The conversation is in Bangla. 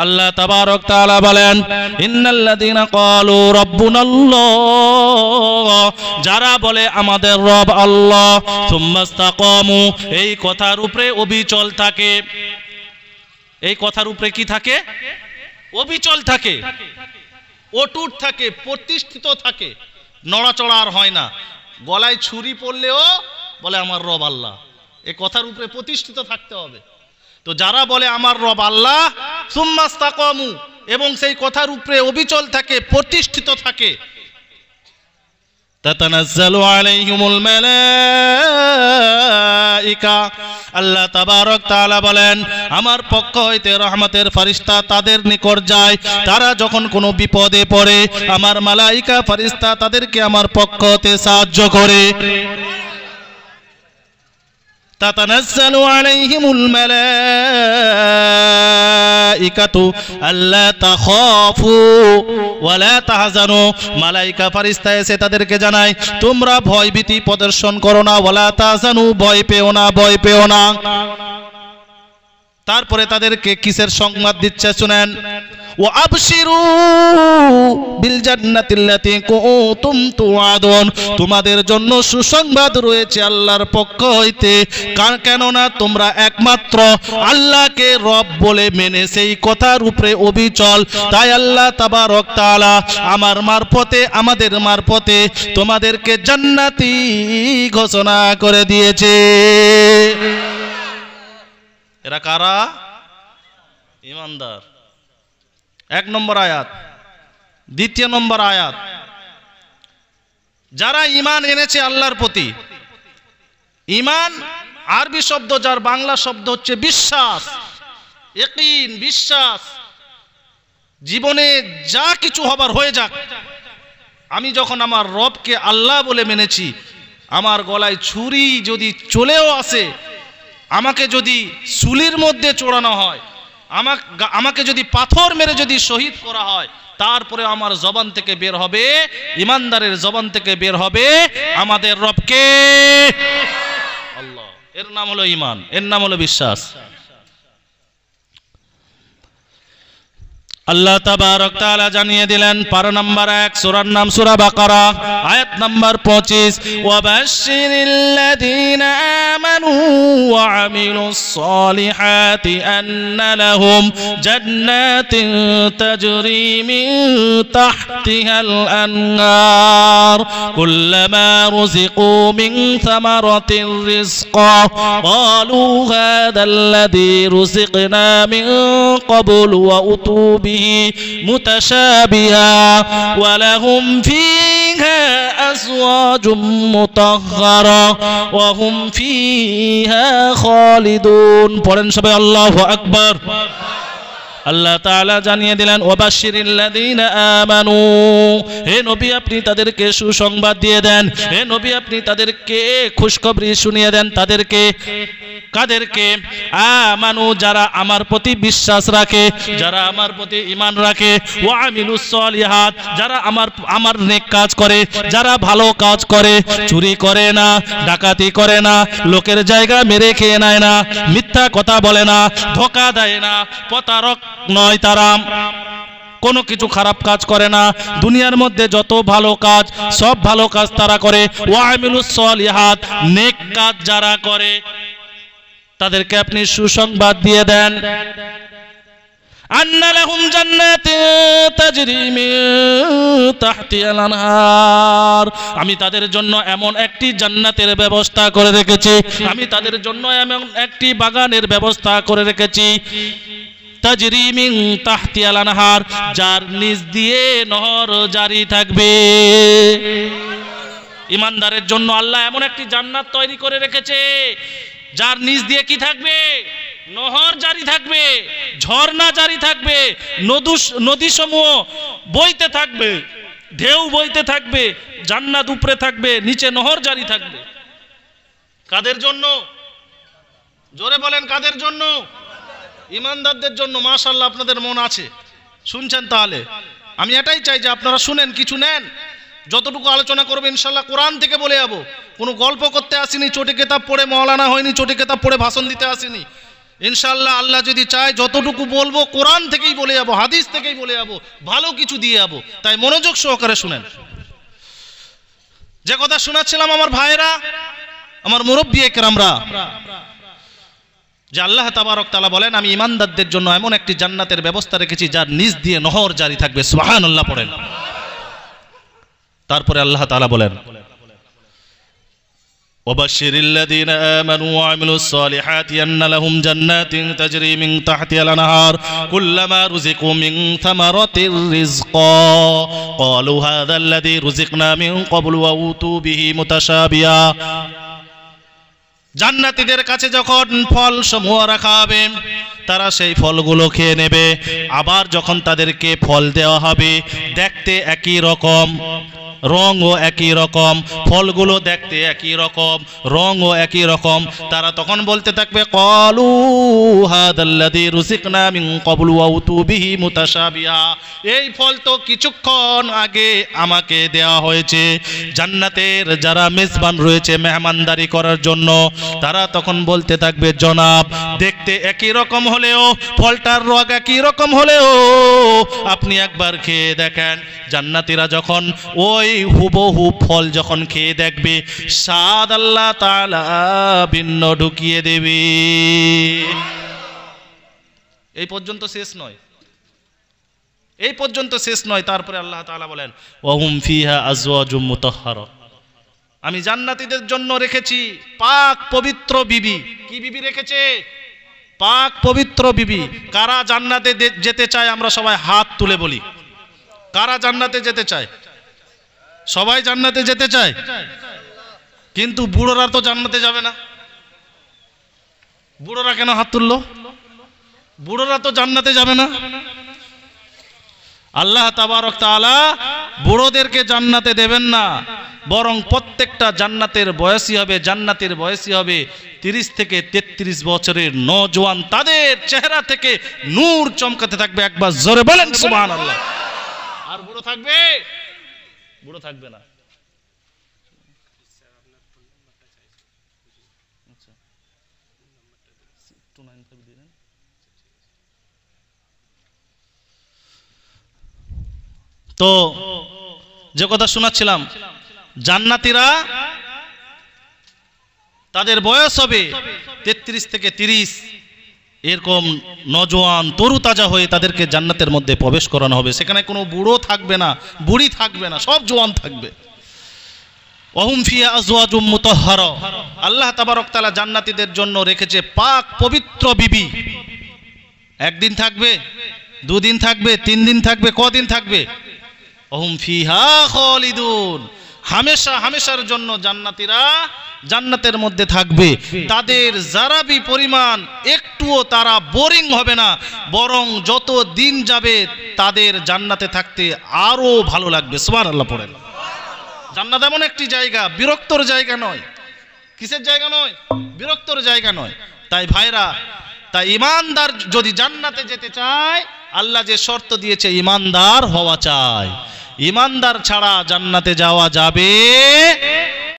আল্লাহ তাবারক তাআলা বলেন ইন্নাল্লাযীনা ক্বালু রাব্বুনাল্লাহ, যারা বলে আমাদের রব আল্লাহ, সুম্মাস্তাকামু, এই কথার উপরে অবিচল থাকে। এই কথার উপরে কি থাকে? অবিচল থাকে, অটুট থাকে, প্রতিষ্ঠিত থাকে, নড়াচড়া আর হয় না। গলায় ছুরি পড়লেও বলে আমার রব আল্লাহ, এই কথার উপরে প্রতিষ্ঠিত থাকতে হবে। তো যারা বলে আমার রব আল্লাহ, সুম্মাস্তাকামু, এবং সেই কথার উপরে অবিচল থাকে, প্রতিষ্ঠিত থাকে, তাতানাজ্জালু আলাইহিমুল মালাইকা, আল্লাহ তাবারক তাআলা বলেন আমার পক্ষ হইতে রহমতের ফেরেশতা তাদের নিকট যায়। তারা যখন কোনো বিপদে পড়ে আমার মালাইকা ফেরেশতা তাদেরকে আমার পক্ষ হতে সাহায্য করে। তাতানাজ্জালু আলাইহিমুল মালাইকাতু আল্লা তাখাফু ওয়া লা তাহজানু, মালাইকা ফেরেশতা এসে তাদেরকে জানায় তোমরা ভয় ভীতি প্রদর্শন করো না, ওয়া লা তাহজানু, ভয় পেও না, ভয় পেও না। তারপরে তাদেরকে কিসের সংবাদ দিচ্ছে শুনেন, ওয়া আবশিরু বিল জান্নাতিল্লাতী কুনতুম তুআদুন, তোমাদের জন্য সুসংবাদ রয়েছে আল্লাহর পক্ষ হইতে। কেননা তোমরা একমাত্র আল্লাহকে রব বলে মেনে সেই কথার উপরে অবিচল, তাই আল্লাহ তাবারক তাআলা আমার মারফতে, আমাদের মারফতে তোমাদেরকে জান্নাতি ঘোষণা করে দিয়েছে। এরা কারা? ঈমানদার। এক নম্বর আয়াত। দ্বিতীয় নম্বর আয়াত, যারা ঈমান এনেছে আল্লাহর প্রতি। ঈমান আরবি শব্দ, যার বাংলা শব্দ হচ্ছে বিশ্বাস, ইয়াকিন, বিশ্বাস। জীবনে যা কিছু হবার হয়ে যাক, আমি যখন আমার রবকে আল্লাহ বলে মেনেছি, আমার গলায় ছুরি যদি চলেও আসে, আমাকে যদি সুলির মধ্যে চড়ানো হয়, আমাকে যদি পাথর মেরে যদি শহীদ করা হয়, তারপরে আমার জবান থেকে বের হবে, ঈমানদারের জবান থেকে বের হবে আমাদের রবকে আল্লাহ। এর নাম হলো ঈমান, এর নাম হলো বিশ্বাস। আল্লাহ তাবারক তাআলা জানিয়ে দিলেন পারা নাম্বার 1, সূরার নাম সূরা বাকারা, আয়াত নাম্বার 25, ওয়াবাশশিরিল্লাযীনা আমানু ওয়া আমিলুস সলিহাতি আন্না লাহুম জান্নাতিন তাজরি মিন তাহতিহাল আনহার কুল্লামা রুযিকু মিন সামারাতির রিজকা ক্বালু হাযাল্লাযী রুযিকনা মিন ক্বাবলু ওয়া উতু মুতাশাবিহা ওয়া লাহুম ফীহা আজওয়াজুম মুতাহহারা ওয়া হুম ফীহা খালিদুন। পড়েন সবাই আল্লাহু আকবার। আল্লাহ তাআলা জানিয়ে দিলেন ওয়াবাশশিরিল্লাযীনা আমানু, হে নবী আপনি তাদেরকে সুসংবাদ দিয়ে দেন, হে নবী আপনি তাদেরকে খুশখবরি শুনিয়ে দেন। তাদেরকে, কাদেরকে? আমানু, যারা আমার প্রতি বিশ্বাস রাখে, যারা আমার প্রতি ঈমান রাখে, ওয়া আমিলুস সলিহাত, যারা আমার নেক কাজ করে, যারা ভালো কাজ করে, চুরি করে না, ডাকাতি করে না, লোকের জায়গা মেরে খেয়ে নেয় না, মিথ্যা কথা বলে না, ধোঁকা দেয় না, প্রতারক নয়, তারা কোনো কিছু খারাপ কাজ করে না। দুনিয়ার মধ্যে যত ভালো কাজ, সব ভালো কাজ তারা করে। ওয়া আমিলুস সলিহাত, নেক কাজ যারা করে তাদেরকে আপনি সুসংবাদ দিয়ে দেন। আন্না লাহুম জান্নাতিন তাজরি মিন তাহতিহাল আনহার, আমি তাদের জন্য এমন একটি জান্নাতের ব্যবস্থা করে রেখেছি, আমি তাদের জন্য এমন একটি বাগানের ব্যবস্থা করে রেখেছি, তাজরি মিন তাহতিহাল আনহার, যার নিচ দিয়ে নহর জারি থাকবে। ঈমানদারের জন্য আল্লাহ এমন একটি জান্নাত তৈরি করে রেখেছে, যার নিচ দিয়ে কি থাকবে? নহর জারি থাকবে, ঝর্ণা জারি থাকবে, নদী সমূহ বইতে থাকবে, ঢেউ বইতে থাকবে, জান্নাত উপরে থাকবে, নিচে নহর জারি থাকবে। কাদের জন্য? জোরে বলেন, কাদের জন্য? ঈমানদারদের জন্য। মাশাআল্লাহ, আপনাদের মন আছে, শুনছেন। তাহলে আমি এটাই চাই যে আপনারা শুনেন, কিছু নেন। যতটুকু আলোচনা করবে ইনশাআল্লাহ কোরআন থেকে বলে যাবো। কোনো গল্প করতে আসিনি, চটি কিতাব পড়ে মওলানা হয়নি, চটি কিতাব পড়ে ভাষণ দিতে আসিনি। ইনশাআল্লাহ আল্লাহ যদি চায় যতটুকু বলবো কোরআন থেকেই বলে যাবো, হাদিস থেকেই বলে যাবো, ভালো কিছু দিয়ে যাবো। তাই মনোযোগ সহকারে শুনেন। যে কথা শোনাচ্ছিলাম আমার ভাইরা, আমার মুরব্বি একরামরা, যে আল্লাহ তাবারক তাআলা বলেন আমি ঈমানদারদের জন্য এমন একটি জান্নাতের ব্যবস্থা রেখেছি যার নিচ দিয়ে নহর জারি থাকবে। সুবহানাল্লাহ পড়েন। তারপরে আল্লাহ তাআলা বলেন ওয়াবাশশিরিল লাযীনা আমানু ওয়া আমিলুস সালিহাতি আন্না লাহুম জান্নাতিন তাজরি মিন তাহতিহাল আনহার কুল্লামা রুযিকু মিন থামারাতির রিজকা ক্বালু হাযাল্লাযী রুযিকনা মিন ক্বাবলু ওয়া উতু বিহি মুতাশাবিহা। জান্নাতীদের কাছে যখন ফল সমূহ রাখা হবে তারা সেই ফলগুলো খেয়ে নেবে। আবার যখন তাদেরকে ফল দেওয়া হবে দেখতে একই রকম, রঙও একই রকম, ফলগুলো দেখতে একই রকম, রঙও একই রকম, তারা তখন বলতে থাকবে ক্বালু হাযাল্লাযী রুযিকনা মিন ক্বাবলু ওয়া উতু বিহি মুতাশাবিহা। এই ফল তো কিছুক্ষণ আগে আমাকে দেওয়া হয়েছে। জান্নাতের যারা মেজবান রয়েছে মেহমানদারি করার জন্য তারা তখন বলতে থাকবে জনাব দেখতে একই রকম হলেও ফলটার রং একই রকম হলেও আপনি একবার খেয়ে দেখেন। জান্নাতীরা যখন ওই হুবহু ফল যখন খেয়ে দেখবে স্বাদ আল্লাহ তাআলা ভিন্ন ঢুকিয়ে দেবে। এই পর্যন্ত শেষ নয়, এই পর্যন্ত শেষ নয়। তারপরে আল্লাহ তাআলা বলেন ওয়াহুম ফিহা আজওয়াজুম মুতাহহারা। আমি জান্নাতীদের জন্য রেখেছি পাক পবিত্র বিবি। কি বিবি রেখেছে? পাক পবিত্র বিবি। কারা জান্নাতে যেতে চায় আমরা সবাই হাত তুলে বলি। কারা জান্নাতে যেতে চায়? সবাই জান্নাতে যেতে চায়, কিন্তু বুড়োরা তো জান্নাতে যাবে না। বুড়োরা কেন হাত তুললো? বুড়োরা তো জান্নাতে যাবে না। আল্লাহ তাবারক তাআলা বুড়োদেরকে জান্নাতে দেবেন না, বরং প্রত্যেকটা জান্নাতের বয়সী হবে, জান্নাতের বয়সী হবে 30 থেকে 33 বছরের নওজোয়ান। তাদের চেহারা থেকে নূর চমকাতে থাকবে। একবার জোরে বলেন সুবহানাল্লাহ। আর বুড়ো থাকবে? বুড়ো থাকবে না। তো যে কথা শোনাচ্ছিলাম, জান্নাতীরা তাদের বয়স হবে 33 থেকে 30, এরকম নওজোয়ান তরুতাজা হয়ে তাদেরকে জান্নাতের মধ্যে প্রবেশ করানো হবে। সেখানে কোনো বুড়ো থাকবে না, বুড়ি থাকবে না, সব জওয়ান থাকবে। ওয়াহুম ফিহা আজওয়াজুম মুতাহহারা। আল্লাহ তাবারক তাআলা জান্নাতীদের জন্য রেখেছে পাক পবিত্র বিবি। একদিন থাকবে, দুদিন থাকবে, 3 দিন থাকবে, কদিন থাকবে? ওয়াহুম ফিহা খালিদুন। হামেশা হামেশার জন্য জান্নাতীরা জান্নাতের মধ্যে থাকবে। তাদের যারাবি পরিমাণ একটুও তারা বোরিং হবে না, বরং যত দিন যাবে তাদের জান্নাতে থাকতে আরো ভালো লাগবে। সুবহানাল্লাহ পড়েন। জান্নাত এমন একটি জায়গা, বিরক্তর জায়গা নয়। কিসের জায়গা নয়? বিরক্তর জায়গা নয়। তাই ভাইরা, তাই ঈমানদার যদি জান্নাতে যেতে চায় আল্লাহ যে শর্ত দিয়েছে ঈমানদার হওয়া চাই। ঈমানদার ছাড়া জান্নাতে যাওয়া যাবে